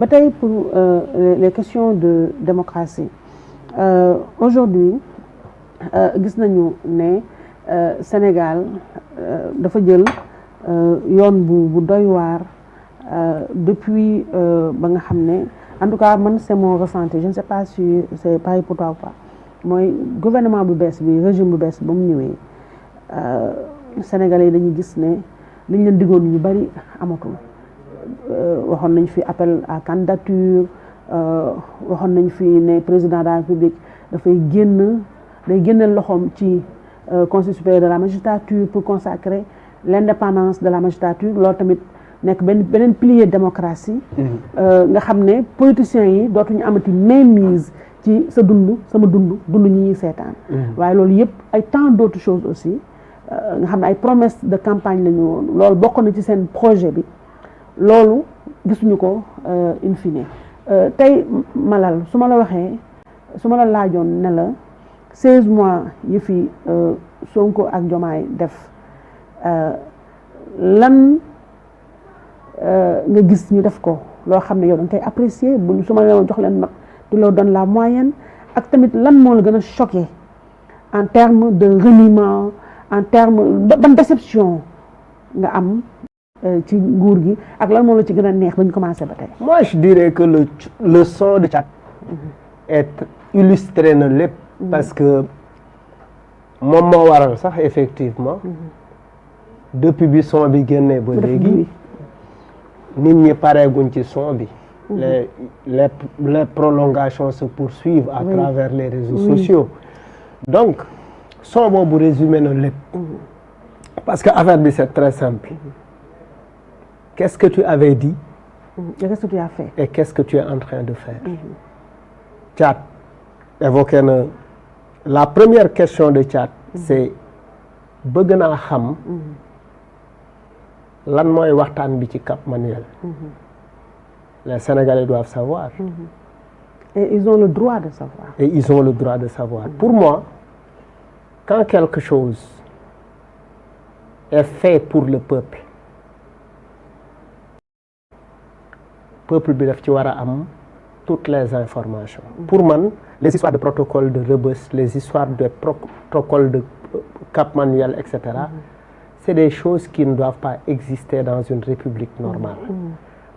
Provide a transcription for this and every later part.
Bataille pour les questions de démocratie. Aujourd'hui, gis nañu ne Sénégal dafa jël yoon bu doy waar depuis ba nga xam ne en tout cas man c'est mon ressenti, je ne sais pas si c'est pareil pour toi ou pas, mooy gouvernement bu bees bi régime bu bees ba mu ñëwee Sénégalais yi dañuy gis ne liñ leen diggoon ñu bari amatul. Waxoon nañ fi appel à candidature waxoon nañ fi ne président de la République dafay day génneel loxoom ci conseil supérieur de la magistrature pour consacrer l'indépendance de la magistrature loolu tamit nekk beneen pilier démocratie nga xam ne politiciens yi dootuñu amati mainmise ci sa dund sama dund ñi ñuy seetaan waaye loolu yëpp ay tant d'autres choses aussi nga xam ne ay promesses de campagne lañu woon loolu bokk na ci seen projet bi loolu gisuñu ko in fine tey Malal su ma la waxee su ma la laajoon ne la 16 mois yi fi Sonko ak Diomaye def lan nga gis ñu def ko loo xam ne yow da nga koy apprécier bu su ma la jox leen note tu leur donnes la moyenne ak tamit lan moo la gën a choqué en termes de reniement en termes ban déception nga am ci nguur gi ak lan moo la ci gën a neex ba ñu commencé ba tey. Moi je dirais que le son de Thiat est illustré na lépp parce que moom moo waral sax effectivement depuis bi son bi génnee ba léegi nit ñi pareeguñ ci son bi les prolongations se poursuivent à travers les réseaux sociaux donc son boobu résumé na lépp parce que affaire bi c'est très simple. Qu'est-ce que tu avais dit? Et qu'est-ce que tu as fait? Et qu'est-ce que tu es en train de faire? Thiat évoqué na la première question de Thiat c'est bëgg naa xam lan mooy waxtaan bi ci Cap Manuel. Les Sénégalais doivent savoir. Et ils ont le droit de savoir. Et ils ont le droit de savoir. Pour moi, quand quelque chose est fait pour le peuple bi daf ci war a am toutes les informations. Pour man les histoires de protocole de Rebeuss, les histoires de protocole de Cap Manuel, etc. C'est des choses qui ne doivent pas exister dans une république normale.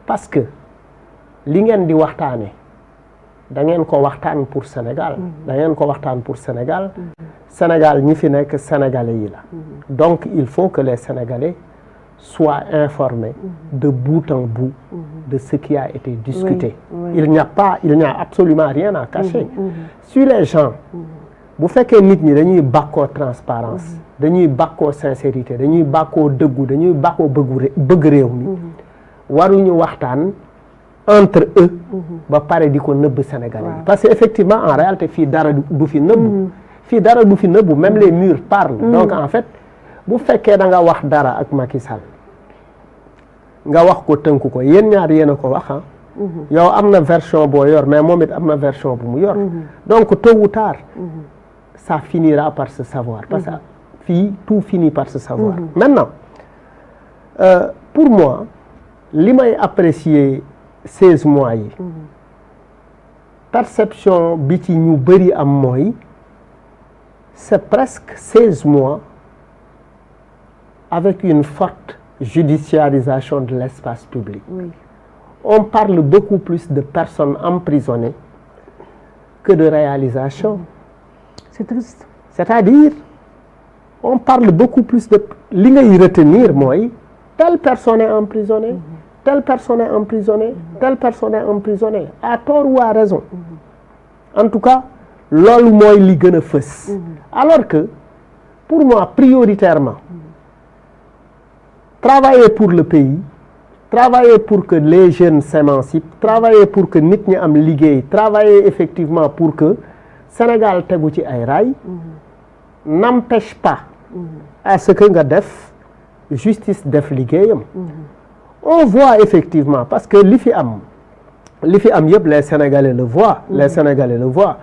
Parce que li ngeen di waxtaane da ngeen ko waxtaan pour Sénégal. Da ngeen ko waxtaan pour Sénégal. Sénégal ñi fi nekk Sénégalais yi la. Donc il faut que les Sénégalais soient informés de bout en bout de ce qui a été discuté. Il n'y a absolument rien à cacher. Si les gens bu fekkee nit ñi dañuy bàkkoo transparence dañuy bàkkoo sincérité dañuy bàkkoo dëggu dañuy bàkkoo bëgg réew mi waruñu waxtaan entre eux ba pare di ko nëbb Sénégalais parce que effectivement en réalité fii dara du fi nëbbu même les murs parlent. Donc en fait bu fekkee da nga wax dara ak Macky Sall nga wax ko tënk ko yéen ñaar yéen a ko wax yow am na version boo yor mais moom it am na version bu mu yor donc tôt ou tard ça finira par se savoir parce que fii tout finit par se savoir. Maintenant pour moi li may apprécier 16 mois yi perception bi ci ñu bëri am mooy c'est presque 16 mois avec une forte judiciarisation de l'espace public. On parle beaucoup plus de personnes emprisonnées que de réalisations. C'est triste. C'est-à-dire, on parle beaucoup plus de li ngay retenir mooy telle personne est emprisonnée, telle personne est emprisonnée, telle personne est emprisonnée, à tort ou à raison. En tout cas, loolu mooy li gën a fës. Alors que pour moi prioritairement travailler pour le pays, travailler pour que les jeunes s'émancipent, travailler pour que nit ñi am liggéey, travailler effectivement pour que Sénégal tegu ci ay raay n'empêche pas à ce que nga def justice def liggéeyam. On voit effectivement parce que li fi am yëpp les Sénégalais le voient. Les Sénégalais le voient.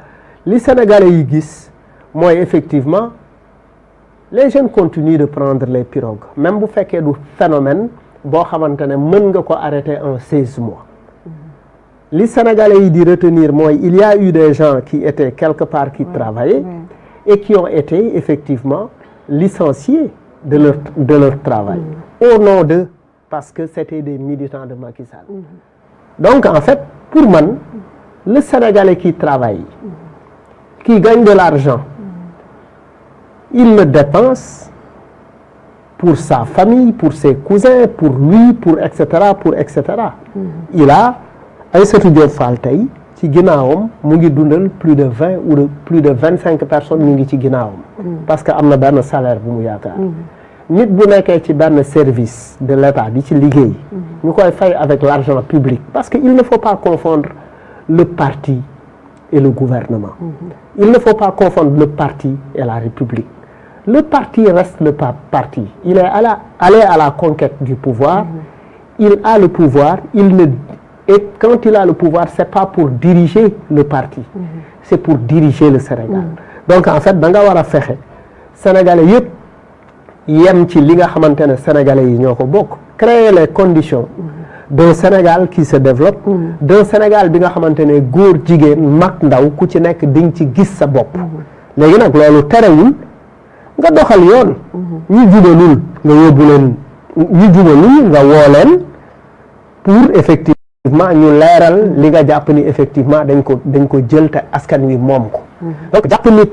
Li Sénégalais yi gis mooy effectivement les jeunes continuent de prendre les pirogues même bu fekkee du phénomène boo xamante ne mën nga ko arrêter en 16 mois les Sénégalais yi di retenir mooy il y a eu des gens qui étaient quelque part qui travaillaient et qui ont été effectivement licenciés de leur travail au nom de parce que c'était des militants de Macky Sall. Donc en fait pour man le Sénégalais qui travaille qui gagne de l'argent il le dépense pour sa famille, pour ses cousins, pour lui, pour etc. Il a Aïssatou Diop Fall tey ci ginnaawam mu ngi dundal plus de 20 ou plus de 25 personnes ñu ngi ci ginnaawam. parce que am na benn salaire bu mu yaakaar. nit bu nekkee ci benn service de l'État di ci liggéey. ñu koy fay avec l'argent public parce que il ne faut pas confondre le parti et le gouvernement. Il ne faut pas confondre le parti et la République. Le parti reste le parti. Il est allé à la conquête du pouvoir. Il a le pouvoir. Et quand il a le pouvoir, c'est pas pour diriger le parti. C'est pour diriger le Sénégal. Donc en fait, da nga war a fexe Sénégalais yëpp yem ci li nga xamante ne Sénégalais yi ñoo ko bokk. Créer les conditions d'un Sénégal qui se développe. D'un Sénégal bi nga xamante ne góor jigéen mag ndaw ku ci nekk di nga ci gis sa bopp. léegi nag loolu terewul. nga doxal yoon ñu jubalul nga yóbbu leen ñu jubalul nga woo leen pour effectivement ñu leeral li nga jàpp ni effectivement dañ ko jël te askan wi moom ko donc jàpp nit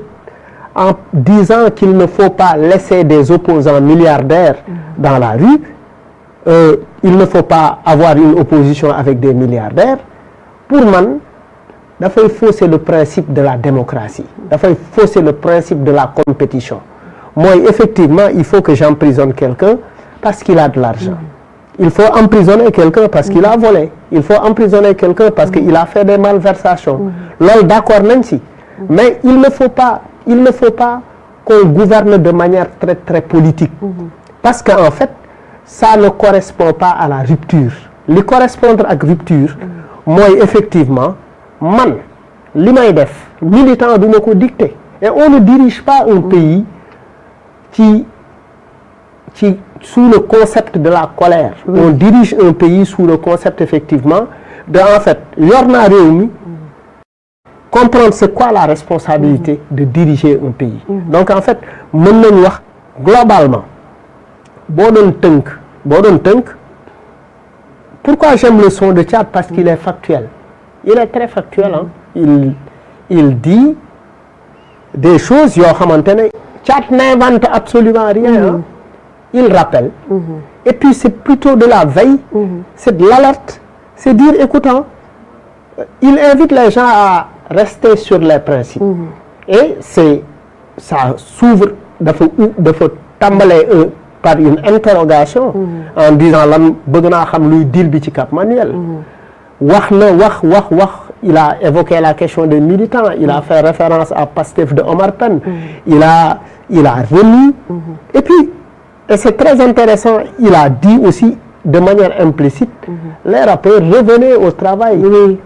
en disant qu'il ne faut pas laisser des opposants milliardaires dans la rue il ne faut pas avoir une opposition avec des milliardaires pour man dafay fausser le principe de la démocratie dafay fausser le principe de la compétition moi effectivement il faut que j'emprisonne quelqu'un parce qu'il a de l'argent il faut emprisonner quelqu'un parce qu'il a volé il faut emprisonner quelqu'un parce qu'il a fait des malversations loolu d'accord nañ ci mais il ne faut pas qu'on gouverne de manière très très politique parce que en fait ça ne correspond pas à la rupture li correspondre ak rupture mooy effectivement man li may def militant du ma ko dicter et on ne dirige pas un pays sous le concept de la colère. On dirige un pays sous le concept effectivement de en fait yor naa réew mi comprendre c'est quoi la responsabilité de diriger un pays. Donc en fait mën nañu wax globalement boo doon tënk pourquoi j'aime le son de Thiat parce qu'il est factuel. Il est très factuel il dit des choses yoo xamante ne Thiat n'invente absolument rien il rappelle et puis c'est plutôt de la veille c'est de l'alerte c'est dire écoutant il invite les gens à rester sur les principes et ça s'ouvre dafa tàmbalee par une interrogation en disant lan bëgg naa xam luy deal bi ci Cap Manuel wax il a évoqué la question des militants il a fait référence à Pastef de Omar Pène il a remis et c'est très intéressant il a dit aussi de manière implicite les rappeurs revenez au travail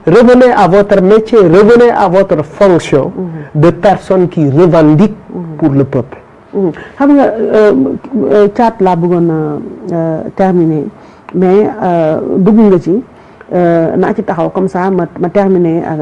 revenez à votre métier revenez à votre fonction de personnes qui revendiquent pour le peuple xam nga Thiat laa bëggoon a terminer mais dugg nga ci naa ci taxaw comme ça ma terminer